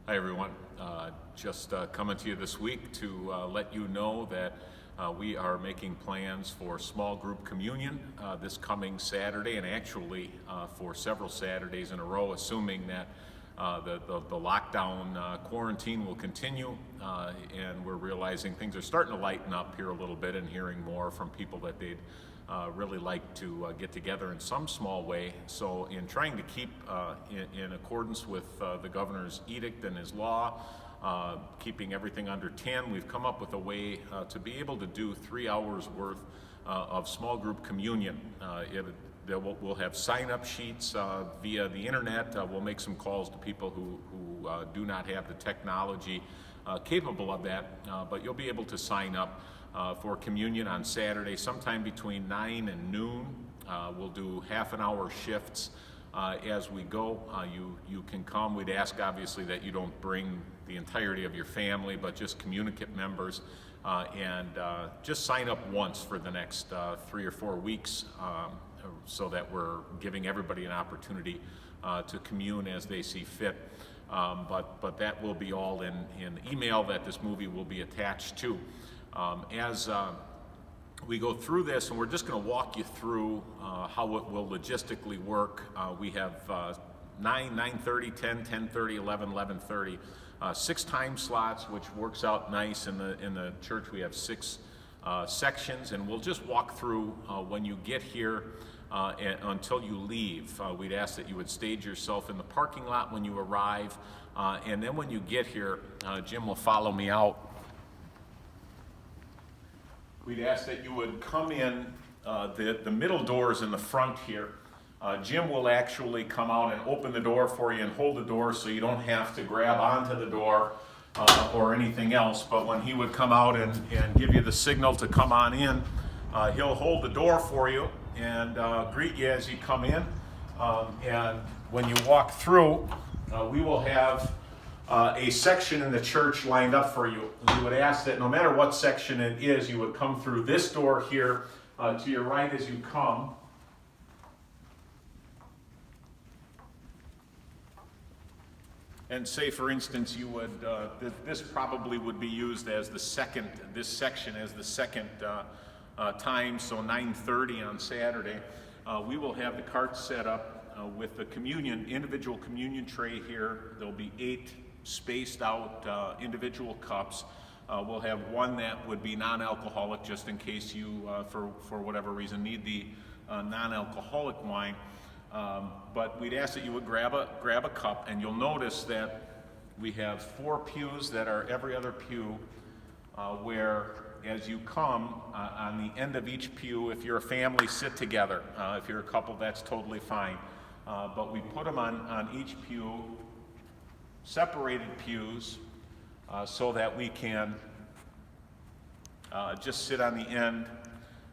Hi everyone. Just coming to you this week to let you know that we are making plans for small group communion this coming Saturday, and actually for several Saturdays in a row, assuming that the lockdown quarantine will continue, and we're realizing things are starting to lighten up here a little bit, and hearing more from people that they'd really like to get together in some small way. So in trying to keep in accordance with the governor's edict and his law, keeping everything under 10, we've come up with a way to be able to do 3 hours worth of small group communion. We'll have sign-up sheets via the internet. We'll make some calls to people who do not have the technology capable of that, but you'll be able to sign up for communion on Saturday, sometime between 9 and noon. We'll do half-an-hour shifts as we go. You can come. We'd ask, obviously, that you don't bring the entirety of your family, but just communicant members, and just sign up once for the next 3 or 4 weeks, so that we're giving everybody an opportunity to commune as they see fit. But that will be all in email that this movie will be attached to. As we go through this, and we're just going to walk you through how it will logistically work. We have 9, 9:30, 10, 10:30, 11, 11:30, 6 time slots, which works out nice. In the church, we have 6 sections, and we'll just walk through when you get here until you leave. We'd ask that you would stage yourself in the parking lot when you arrive, and then when you get here, Jim will follow me out. We'd ask that you would come in the middle doors in the front here. Jim will actually come out and open the door for you and hold the door, so you don't have to grab onto the door or anything else. But when he would come out and give you the signal to come on in, he'll hold the door for you and greet you as you come in. And when you walk through, we will have a section in the church lined up for you. We would ask that no matter what section it is, you would come through this door here to your right as you come. And say, for instance, you would, this probably would be used as this section as the second time, so 9:30 on Saturday. We will have the carts set up with the individual communion tray here. There'll be 8 spaced out individual cups. We'll have one that would be non-alcoholic, just in case you, for whatever reason, need the non-alcoholic wine. But we'd ask that you would grab a cup, and you'll notice that we have 4 pews that are every other pew, where as you come, on the end of each pew, if you're a family, sit together. If you're a couple, that's totally fine. But we put them on each pew, separated pews, so that we can just sit on the end.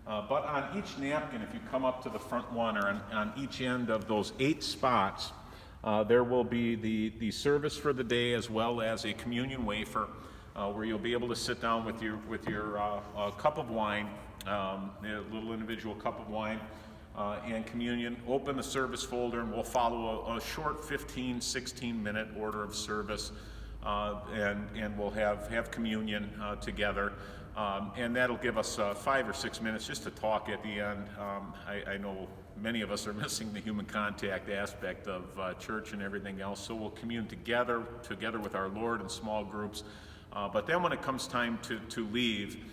But on each napkin, if you come up to the front one, or on each end of those 8 spots, there will be the service for the day, as well as a communion wafer, where you'll be able to sit down with your cup of wine, a little individual cup of wine, and communion. Open the service folder, and we'll follow a short 16-minute order of service, and we'll have communion together. And that'll give us 5 or 6 minutes just to talk at the end. I know many of us are missing the human contact aspect of church and everything else, so we'll commune together with our Lord in small groups. But then when it comes time to leave,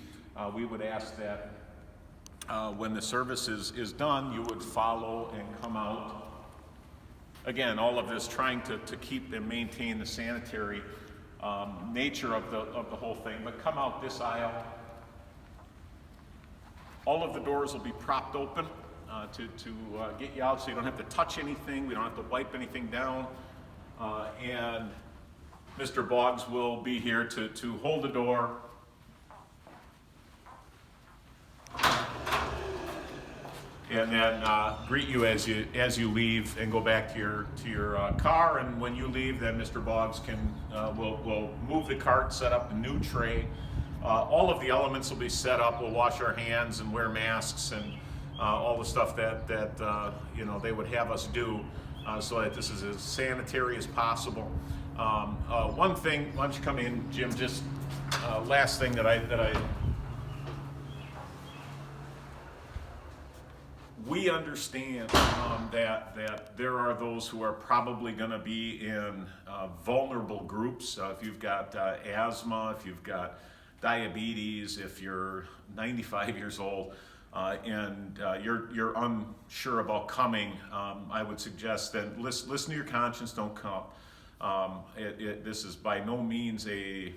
we would ask that when the service is done, you would follow and come out. Again, all of this trying to keep and maintain the sanitary nature of the whole thing, but come out this aisle. All of the doors will be propped open to get you out, so you don't have to touch anything. We don't have to wipe anything down. And Mr. Boggs will be here to hold the door. And then greet you as you leave, and go back to your car. And when you leave, then Mr. Boggs will move the cart, set up the new tray. All of the elements will be set up. We'll wash our hands and wear masks and all the stuff that they would have us do, so that this is as sanitary as possible. One thing, why don't you come in, Jim? Just last thing that I we understand that there are those who are probably going to be in vulnerable groups. If you've got asthma, if you've got diabetes, if you're 95 years old, and you're unsure about coming, I would suggest that listen to your conscience. Don't come. This is by no means the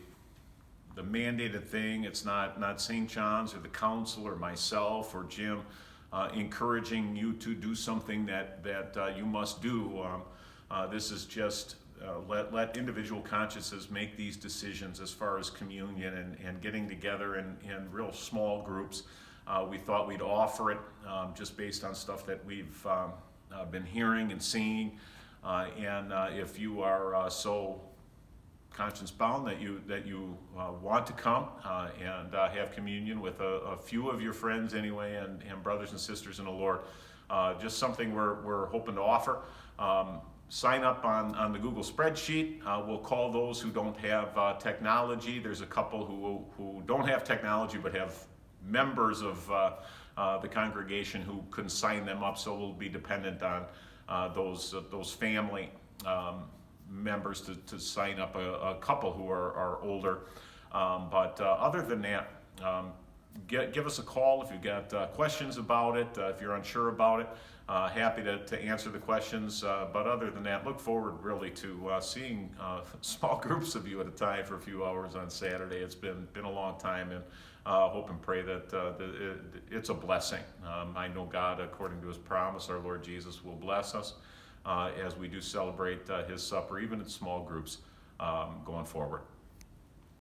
mandated thing. It's not St. John's or the council or myself or Jim encouraging you to do something that you must do. This is just let individual consciences make these decisions as far as communion and getting together in real small groups. We thought we'd offer it just based on stuff that we've been hearing and seeing. And if you are so conscience bound that you want to come and have communion with a few of your friends anyway, and brothers and sisters in the Lord, just something we're hoping to offer. Sign up on the Google spreadsheet. We'll call those who don't have technology. There's a couple who don't have technology but have members of the congregation who couldn't sign them up, so we'll be dependent on those family members to sign up a couple who are older. But other than that, give us a call if you've got questions about it, if you're unsure about it. Happy to answer the questions. But other than that, look forward really to seeing small groups of you at a time for a few hours on Saturday. It's been a long time, and hope and pray that it's a blessing. I know God, according to his promise, our Lord Jesus will bless us as we do celebrate his supper, even in small groups going forward.